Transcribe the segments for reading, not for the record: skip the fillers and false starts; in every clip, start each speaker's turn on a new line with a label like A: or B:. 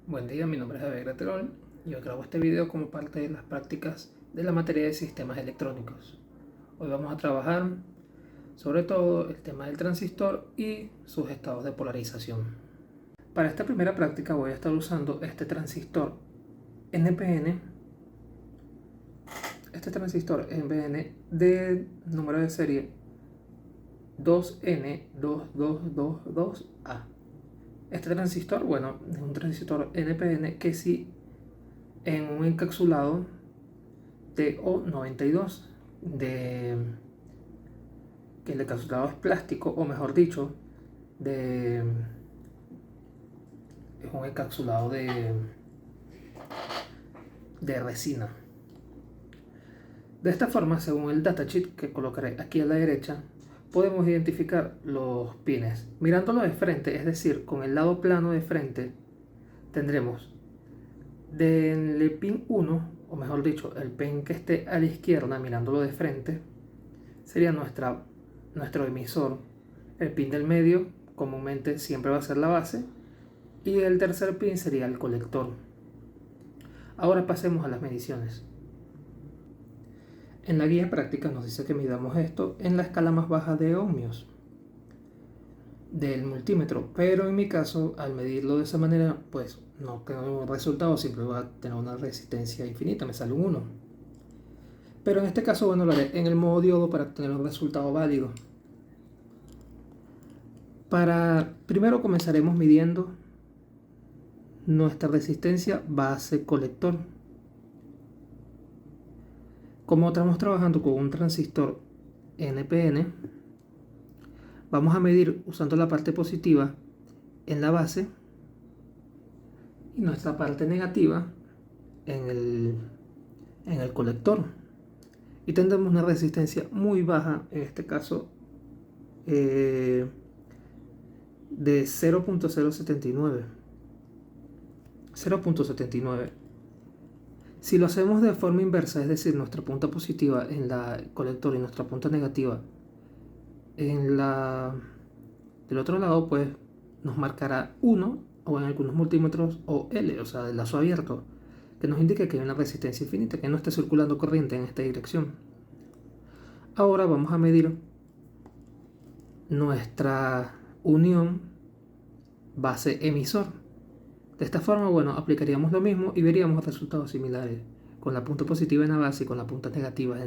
A: Buen día, mi nombre es Javier Graterol y hoy grabo este video como parte de las prácticas de la materia de sistemas electrónicos. Hoy vamos a trabajar sobre todo el tema del transistor y sus estados de polarización. Para esta primera práctica voy a estar usando este transistor NPN, de número de serie 2N2222A. Este transistor, bueno, es un transistor NPN que sí en un encapsulado TO92 que el encapsulado es plástico, o mejor dicho, es un encapsulado de resina. De esta forma, según el datasheet que colocaré aquí a la derecha, podemos identificar los pines. Mirándolo de frente, es decir, con el lado plano de frente, tendremos del pin 1, o mejor dicho, el pin que esté a la izquierda, mirándolo de frente, sería nuestro emisor. El pin del medio, comúnmente siempre va a ser la base, y el tercer pin sería el colector. Ahora pasemos a las mediciones. En la guía práctica nos dice que midamos esto en la escala más baja de ohmios del multímetro, pero en mi caso, al medirlo de esa manera, pues no tengo un resultado, siempre va a tener una resistencia infinita, me sale un 1. Pero en este caso, bueno, lo haré en el modo diodo para obtener un resultado válido. Primero comenzaremos midiendo nuestra resistencia base colector. Como estamos trabajando con un transistor NPN, vamos a medir usando la parte positiva en la base y nuestra parte negativa en el colector. Y tendremos una resistencia muy baja, en este caso de 0.079. Si lo hacemos de forma inversa, es decir, nuestra punta positiva en el colector y nuestra punta negativa del otro lado, pues nos marcará 1 o en algunos multímetros o L, o sea, el lazo abierto, que nos indique que hay una resistencia infinita, que no está circulando corriente en esta dirección. Ahora vamos a medir nuestra unión base-emisor. De esta forma, bueno, aplicaríamos lo mismo y veríamos resultados similares. Con la punta positiva en la base y con la punta negativa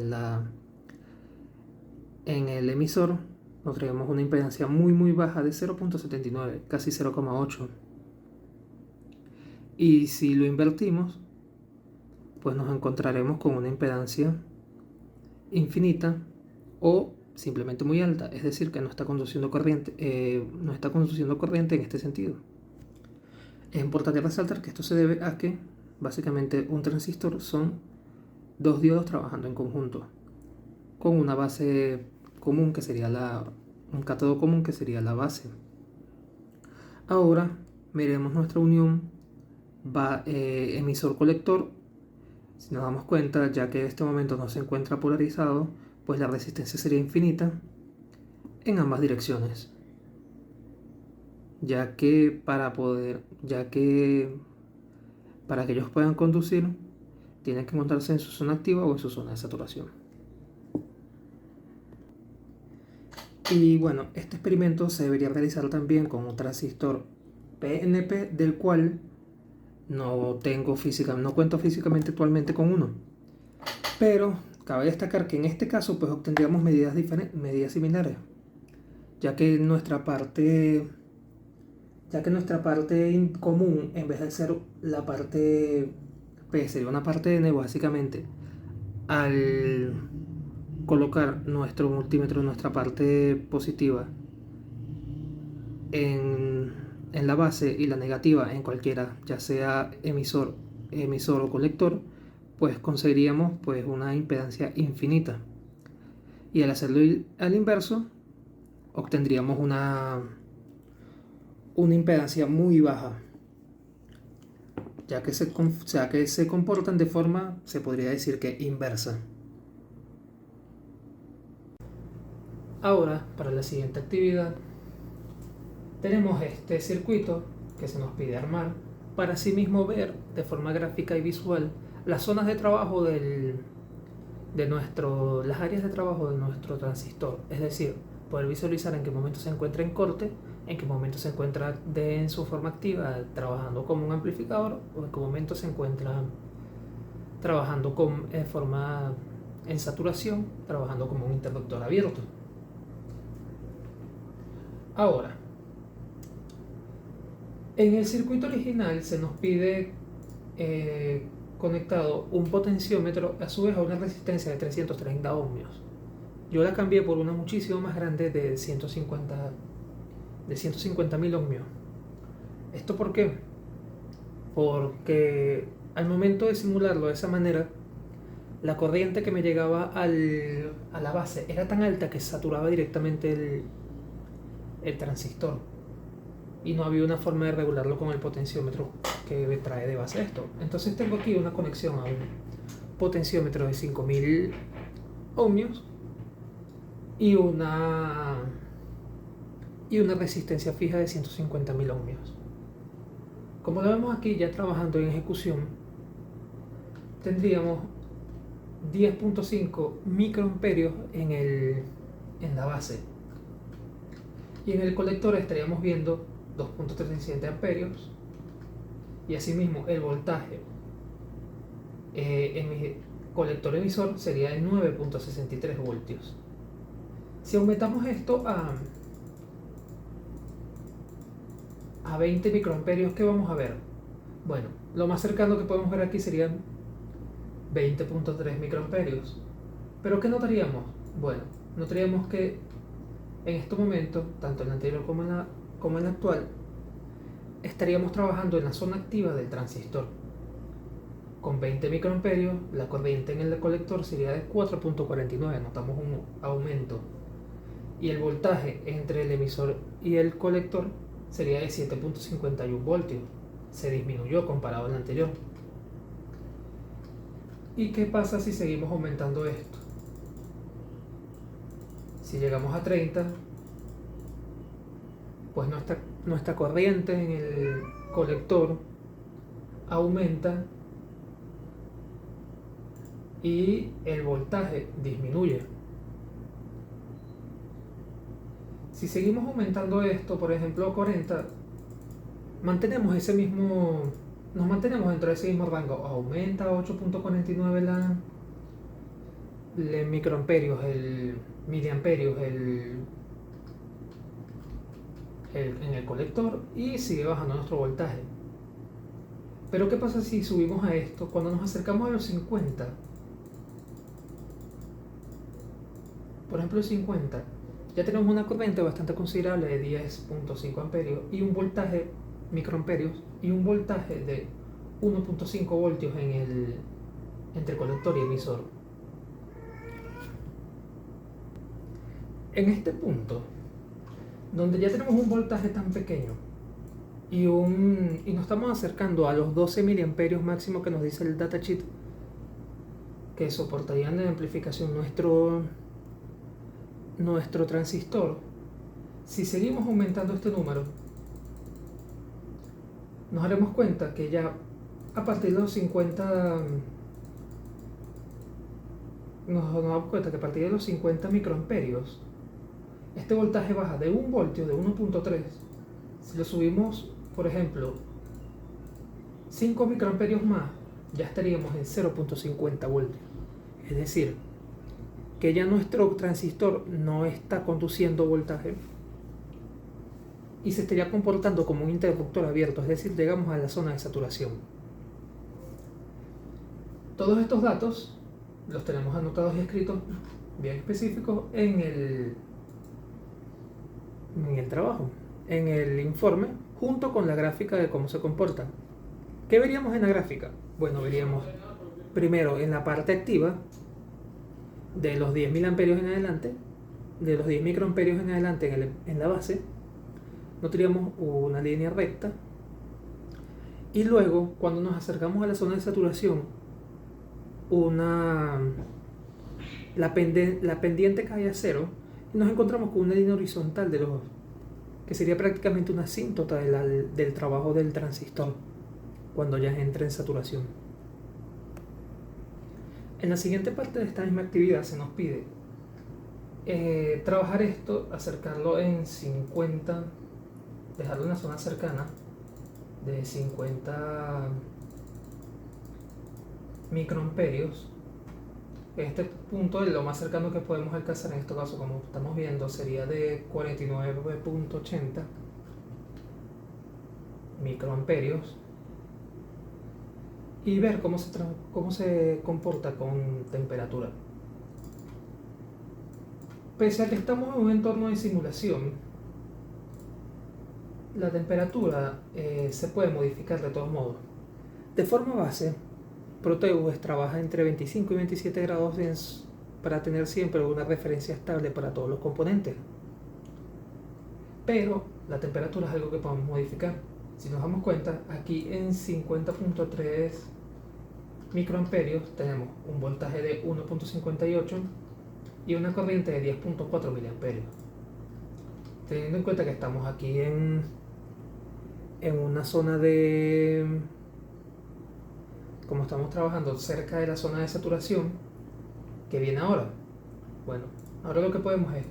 A: en el emisor, nos traemos una impedancia muy baja de 0.79, casi 0,8. Y si lo invertimos, pues nos encontraremos con una impedancia infinita o simplemente muy alta, es decir, que no está conduciendo corriente en este sentido. Es importante resaltar que esto se debe a que básicamente un transistor son dos diodos trabajando en conjunto con una base común que sería un cátodo común que sería la base. Ahora miremos nuestra unión emisor-colector. Si nos damos cuenta, ya que en este momento no se encuentra polarizado, pues la resistencia sería infinita en ambas direcciones, ya que para que ellos puedan conducir, tienen que encontrarse en su zona activa o en su zona de saturación. Y bueno, este experimento se debería realizar también con un transistor PNP, del cual no cuento físicamente actualmente con uno. Pero cabe destacar que en este caso pues obtendríamos medidas similares, ya que nuestra parte común, en vez de ser la parte P, sería una parte N, básicamente. Al colocar nuestro multímetro en nuestra parte positiva en la base y la negativa en cualquiera, ya sea emisor o colector, pues conseguiríamos pues una impedancia infinita. Y al hacerlo al inverso, obtendríamos una impedancia muy baja, ya que se comportan de forma, se podría decir que inversa. Ahora, para la siguiente actividad, tenemos este circuito que se nos pide armar para así mismo ver de forma gráfica y visual las zonas de trabajo las áreas de trabajo de nuestro transistor. Es decir, poder visualizar en qué momento se encuentra en corte, en qué momento se encuentra en su forma activa trabajando como un amplificador, o en qué momento se encuentra trabajando en saturación, trabajando como un interruptor abierto. Ahora, en el circuito original se nos pide conectado un potenciómetro a su vez a una resistencia de 330 ohmios. Yo la cambié por una muchísimo más grande de 150.000 ohmios. ¿Esto por qué? Porque al momento de simularlo de esa manera, la corriente que me llegaba a la base era tan alta que saturaba directamente el transistor, y no había una forma de regularlo con el potenciómetro que trae de base esto. Entonces tengo aquí una conexión a un potenciómetro de 5000 ohmios y una resistencia fija de 150.000 ohmios. Como lo vemos aquí ya trabajando en ejecución, tendríamos 10.5 microamperios en la base, y en el colector estaríamos viendo 2.37 amperios, y asimismo el voltaje en mi colector emisor sería de 9.63 voltios. Si aumentamos esto a 20 microamperios, ¿qué vamos a ver? Bueno, lo más cercano que podemos ver aquí serían 20.3 microamperios. ¿Pero qué notaríamos? Bueno, notaríamos que en este momento, tanto en el anterior como en el actual, estaríamos trabajando en la zona activa del transistor. Con 20 microamperios, la corriente en el colector sería de 4.49, notamos un aumento. Y el voltaje entre el emisor y el colector sería de 7.51 voltios, se disminuyó comparado al anterior. ¿Y qué pasa si seguimos aumentando esto? Si llegamos a 30, pues nuestra corriente en el colector aumenta y el voltaje disminuye. Si seguimos aumentando esto, por ejemplo a 40, nos mantenemos dentro de ese mismo rango. Aumenta a 8.49 el microamperios, el miliamperios en el colector, y sigue bajando nuestro voltaje. Pero ¿qué pasa si subimos a esto? Cuando nos acercamos a los 50, por ejemplo el 50, ya tenemos una corriente bastante considerable de 10.5 amperios y un voltaje microamperios y un voltaje de 1.5 voltios entre colector y emisor. En este punto, donde ya tenemos un voltaje tan pequeño y nos estamos acercando a los 12 miliamperios máximo que nos dice el datasheet que soportarían la amplificación nuestro transistor, si seguimos aumentando este número, nos daremos cuenta que ya a partir de los 50 nos damos cuenta que a partir de los 50 microamperios este voltaje baja de 1 voltio, de 1.3. Si lo subimos, por ejemplo, 5 microamperios más, ya estaríamos en 0.50 voltios. Es decir, que ya nuestro transistor no está conduciendo voltaje y se estaría comportando como un interruptor abierto, es decir, llegamos a la zona de saturación. Todos estos datos los tenemos anotados y escritos bien específicos en el trabajo, en el informe, junto con la gráfica de cómo se comportan. ¿Qué veríamos en la gráfica? Bueno, veríamos primero en la parte activa, de los 10.000 amperios en adelante, de los 10 microamperios en adelante en la base, notaríamos una línea recta, y luego cuando nos acercamos a la zona de saturación, la pendiente cae a cero y nos encontramos con una línea horizontal que sería prácticamente una asíntota del trabajo del transistor. cuando ya entre en saturación. En la siguiente parte de esta misma actividad se nos pide trabajar esto, acercarlo en 50, dejarlo en la zona cercana de 50 microamperios. Este punto es lo más cercano que podemos alcanzar en este caso, como estamos viendo, sería de 49.80 microamperios, y ver cómo se comporta con temperatura. Pese a que estamos en un entorno de simulación, la temperatura se puede modificar de todos modos. De forma base, Proteus trabaja entre 25 y 27 grados para tener siempre una referencia estable para todos los componentes. Pero la temperatura es algo que podemos modificar. Si nos damos cuenta, aquí en 50.3 microamperios tenemos un voltaje de 1.58 y una corriente de 10.4 miliamperios. Teniendo en cuenta que estamos aquí en una zona de... como estamos trabajando cerca de la zona de saturación, que viene ahora. Bueno, ahora lo que podemos es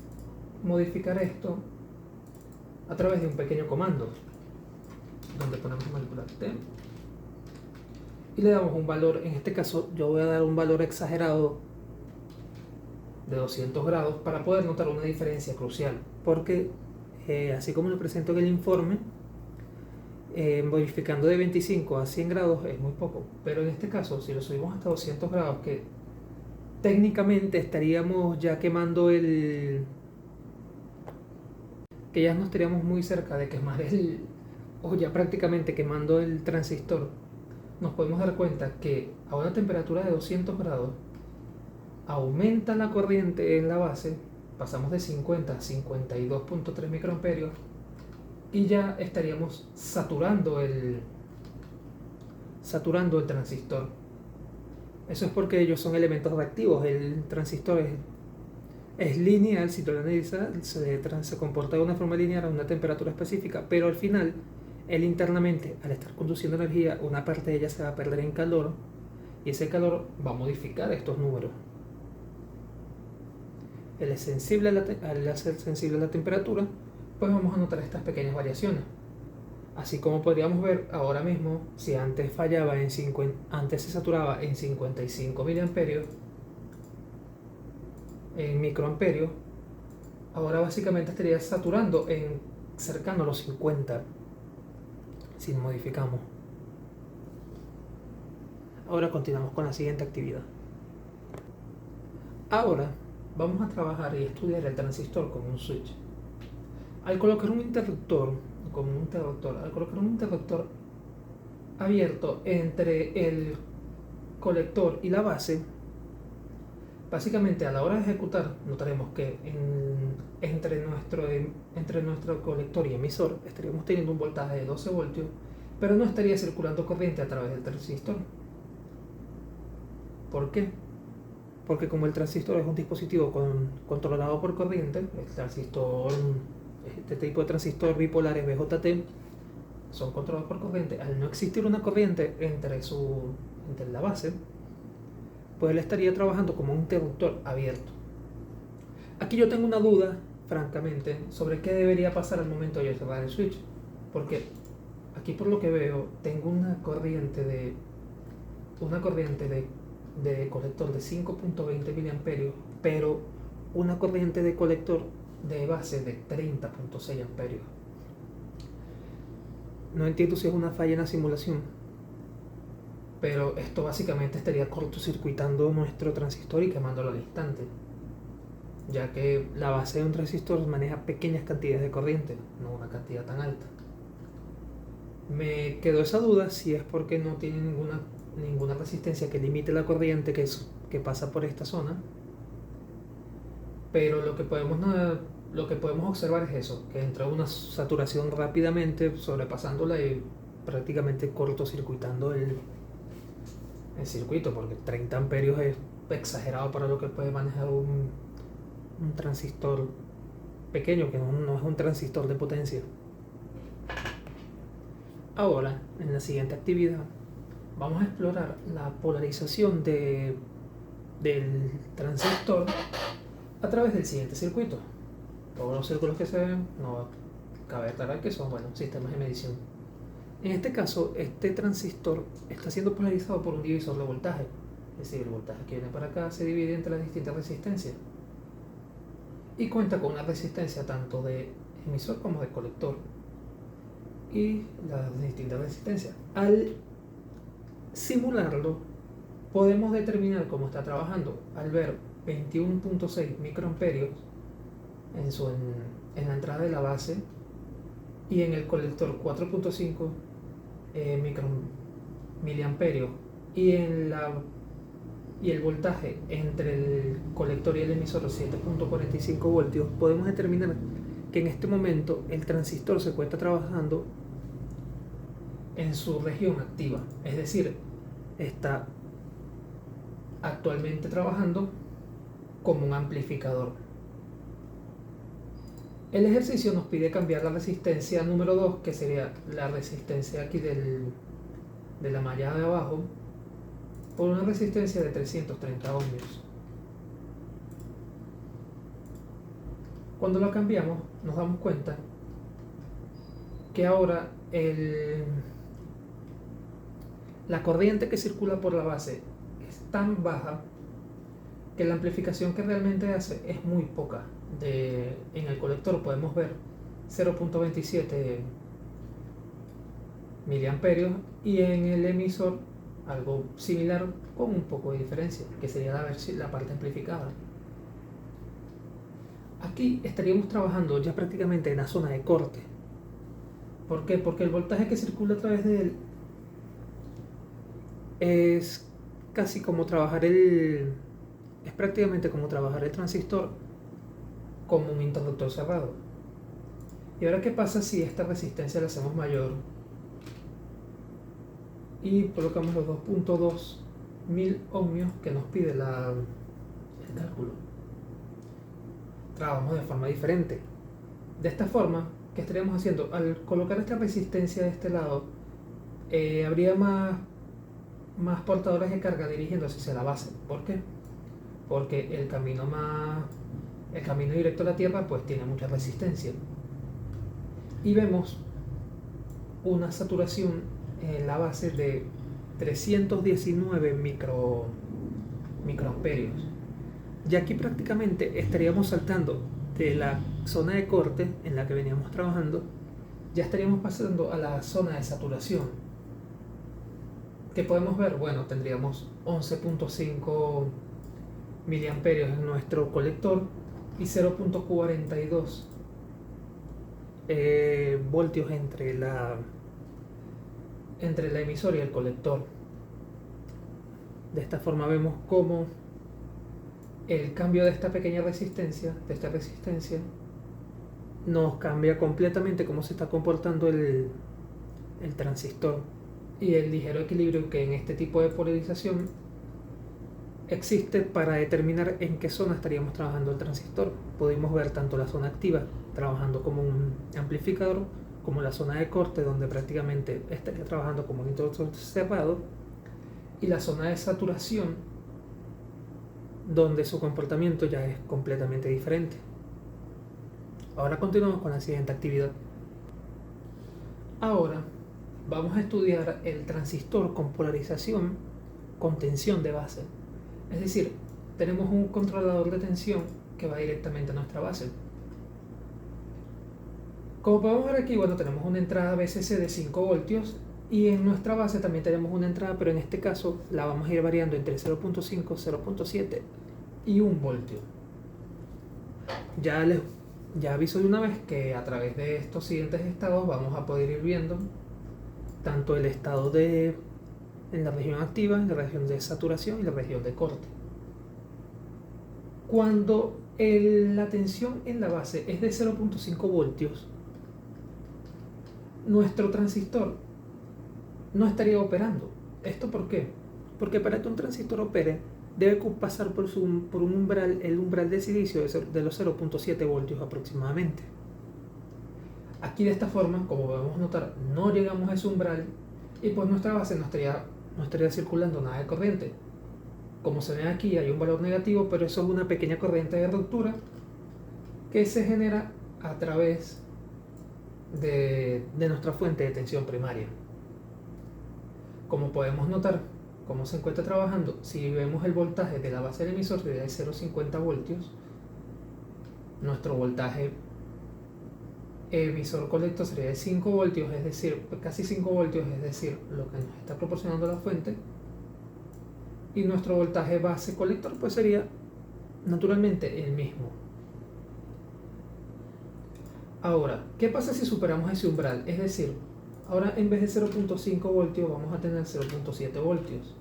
A: modificar esto a través de un pequeño comando, donde ponemos manipular T y le damos un valor. En este caso yo voy a dar un valor exagerado de 200 grados para poder notar una diferencia crucial, porque así como lo presento en el informe, modificando de 25 a 100 grados es muy poco, pero en este caso si lo subimos hasta 200 grados, que técnicamente estaríamos ya quemando que ya nos estaríamos muy cerca de quemar o ya prácticamente quemando el transistor, nos podemos dar cuenta que a una temperatura de 200 grados aumenta la corriente en la base, pasamos de 50 a 52.3 microamperios, y ya estaríamos saturando el transistor. Eso es porque ellos son elementos reactivos. El transistor es lineal, si tú lo analizas, se comporta de una forma lineal a una temperatura específica, pero al final, él internamente, al estar conduciendo energía, una parte de ella se va a perder en calor, y ese calor va a modificar estos números. Él es sensible al ser sensible a la temperatura, pues vamos a notar estas pequeñas variaciones. Así como podríamos ver ahora mismo, si antes fallaba antes se saturaba en 55 miliamperios, en microamperios, ahora básicamente estaría saturando cercano a los 50 si modificamos. Ahora continuamos con la siguiente actividad. Ahora vamos a trabajar y estudiar el transistor como un switch. Al colocar un interruptor abierto entre el colector y la base, básicamente a la hora de ejecutar notaremos que entre nuestro colector y emisor estaríamos teniendo un voltaje de 12 voltios, pero no estaría circulando corriente a través del transistor. ¿Por qué? Porque como el transistor es un dispositivo controlado por corriente, este tipo de transistores bipolares BJT son controlados por corriente. Al no existir una corriente entre la base, pues él estaría trabajando como un interruptor abierto. Aquí yo tengo una duda, francamente, sobre qué debería pasar al momento de yo cerrar el switch, porque aquí por lo que veo tengo una corriente de colector de 5.20 miliamperios, pero una corriente de colector de base de 30.6 amperios. No entiendo si es una falla en la simulación, pero esto básicamente estaría cortocircuitando nuestro transistor y quemándolo al instante, ya que la base de un transistor maneja pequeñas cantidades de corriente, no una cantidad tan alta. Me quedó esa duda si es porque no tiene ninguna resistencia que limite la corriente que pasa por esta zona, pero lo que podemos observar es eso, que entra una saturación rápidamente, sobrepasándola y prácticamente cortocircuitando el circuito, porque 30 amperios es exagerado para lo que puede manejar un transistor pequeño, que no es un transistor de potencia. Ahora, en la siguiente actividad, vamos a explorar la polarización del transistor a través del siguiente circuito. Todos los círculos que se ven, no cabe aclarar que son, sistemas de medición. En este caso, este transistor está siendo polarizado por un divisor de voltaje. Es decir, el voltaje que viene para acá se divide entre las distintas resistencias. Y cuenta con una resistencia tanto de emisor como de colector. Y las distintas resistencias. Al simularlo, podemos determinar cómo está trabajando al ver 21.6 microamperios en la entrada de la base y en el colector 4.5 miliamperios y el voltaje entre el colector y el emisor 7.45 voltios. Podemos determinar que en este momento el transistor se encuentra trabajando en su región activa, es decir, está actualmente trabajando como un amplificador. El ejercicio nos pide cambiar la resistencia número 2, que sería la resistencia aquí de la malla de abajo, por una resistencia de 330 ohmios. Cuando lo cambiamos, nos damos cuenta que ahora la corriente que circula por la base es tan baja que la amplificación que realmente hace es muy poca. En el colector podemos ver 0.27 miliamperios y en el emisor algo similar con un poco de diferencia, que sería la parte amplificada. Aquí estaríamos trabajando ya prácticamente en la zona de corte. ¿Por qué? Porque el voltaje que circula a través de él es casi como trabajar es prácticamente como trabajar el transistor como un interruptor cerrado. ¿Y ahora qué pasa si esta resistencia la hacemos mayor y colocamos los 2.2 mil ohmios que nos pide el cálculo? Trabajamos de forma diferente. De esta forma, ¿qué estaríamos haciendo? Al colocar esta resistencia de este lado, habría más portadores de carga dirigiéndose hacia la base. ¿Por qué? Porque el camino directo a la Tierra pues tiene mucha resistencia. Y vemos una saturación en la base de 319 microamperios. Y aquí prácticamente estaríamos saltando de la zona de corte en la que veníamos trabajando, ya estaríamos pasando a la zona de saturación. ¿Qué podemos ver? Bueno, tendríamos 11.5 miliamperios en nuestro colector y 0.42 voltios entre la emisora y el colector. De esta forma vemos cómo el cambio de esta pequeña resistencia, nos cambia completamente cómo se está comportando el transistor, y el ligero equilibrio que en este tipo de polarización existe para determinar en qué zona estaríamos trabajando el transistor. Podemos ver tanto la zona activa trabajando como un amplificador, como la zona de corte donde prácticamente estaría trabajando como un interruptor cerrado, y la zona de saturación donde su comportamiento ya es completamente diferente. Ahora continuamos con la siguiente actividad. Ahora vamos a estudiar el transistor con polarización con tensión de base. Es decir, tenemos un controlador de tensión que va directamente a nuestra base. Como podemos ver aquí, tenemos una entrada VCC de 5 voltios y en nuestra base también tenemos una entrada, pero en este caso la vamos a ir variando entre 0.5, 0.7 y 1 voltio. Ya aviso de una vez que a través de estos siguientes estados vamos a poder ir viendo tanto el estado en la región activa, en la región de saturación y la región de corte. Cuando la tensión en la base es de 0.5 voltios, nuestro transistor no estaría operando. ¿Esto por qué? Porque para que un transistor opere debe pasar por un umbral, el umbral de silicio de los 0.7 voltios aproximadamente. Aquí de esta forma, como podemos notar, no llegamos a ese umbral y pues nuestra base no estaría circulando nada de corriente. Como se ve aquí hay un valor negativo, pero eso es una pequeña corriente de ruptura que se genera a través de nuestra fuente de tensión primaria. Como podemos notar, cómo se encuentra trabajando, si vemos el voltaje de la base del emisor sería de 0,50 voltios, nuestro voltaje emisor colector sería de 5 voltios, es decir, casi 5 voltios, es decir, lo que nos está proporcionando la fuente, y nuestro voltaje base colector pues sería naturalmente el mismo. Ahora, ¿qué pasa si superamos ese umbral? Es decir, ahora en vez de 0.5 voltios vamos a tener 0.7 voltios.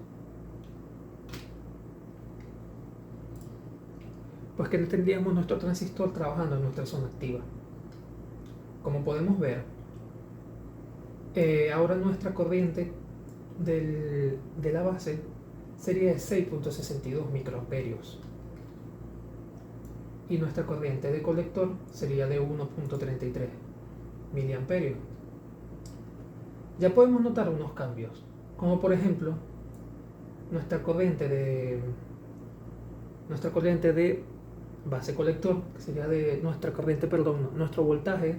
A: Pues que tendríamos nuestro transistor trabajando en nuestra zona activa. Como podemos ver, ahora nuestra corriente de la base sería de 6.62 microamperios y nuestra corriente de colector sería de 1.33 miliamperios. Ya podemos notar unos cambios, como por ejemplo nuestra corriente de base colector, que sería de nuestro voltaje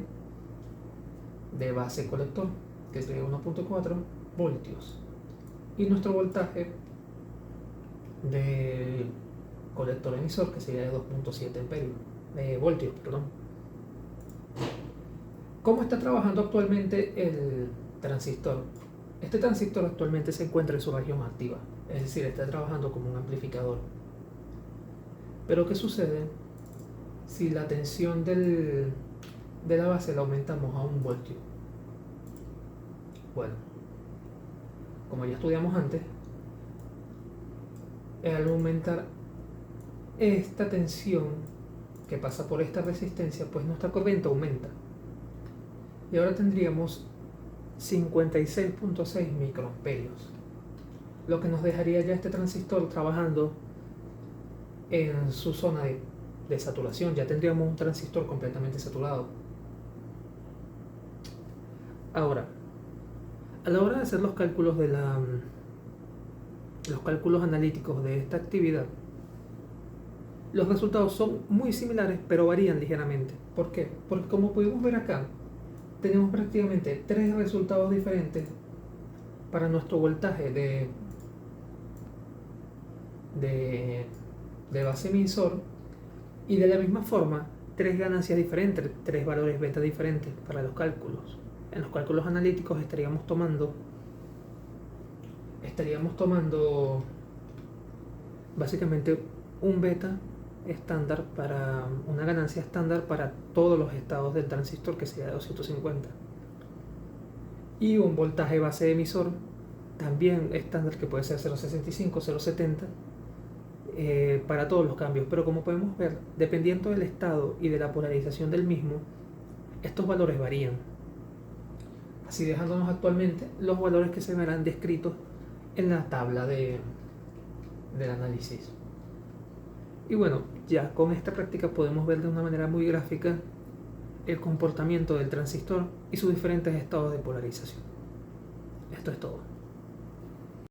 A: de base colector, que sería 1.4 voltios, y nuestro voltaje de colector emisor, que sería de 2.7 voltios. ¿Cómo está trabajando actualmente el transistor? Este transistor actualmente se encuentra en su región activa, es decir, está trabajando como un amplificador. Pero ¿qué sucede si la tensión de la base la aumentamos a 1 voltio? Bueno, como ya estudiamos antes, al aumentar esta tensión que pasa por esta resistencia, pues nuestra corriente aumenta. Y ahora tendríamos 56.6 microamperios, lo que nos dejaría ya este transistor trabajando en su zona de saturación. Ya tendríamos un transistor completamente saturado. Ahora, a la hora de hacer los cálculos los cálculos analíticos de esta actividad, los resultados son muy similares, pero varían ligeramente. ¿Por qué? Porque como pudimos ver acá, tenemos prácticamente 3 resultados diferentes para nuestro voltaje de base emisor, y de la misma forma 3 ganancias diferentes, 3 valores beta diferentes para los cálculos. En los cálculos analíticos estaríamos tomando básicamente un beta estándar, para una ganancia estándar para todos los estados del transistor, que sería de 250, y un voltaje base emisor también estándar, que puede ser 0.65, 0.70, para todos los cambios. Pero como podemos ver, dependiendo del estado y de la polarización del mismo, estos valores varían, así dejándonos actualmente los valores que se verán descritos en la tabla del análisis. Y bueno, ya con esta práctica podemos ver de una manera muy gráfica el comportamiento del transistor y sus diferentes estados de polarización. Esto es todo.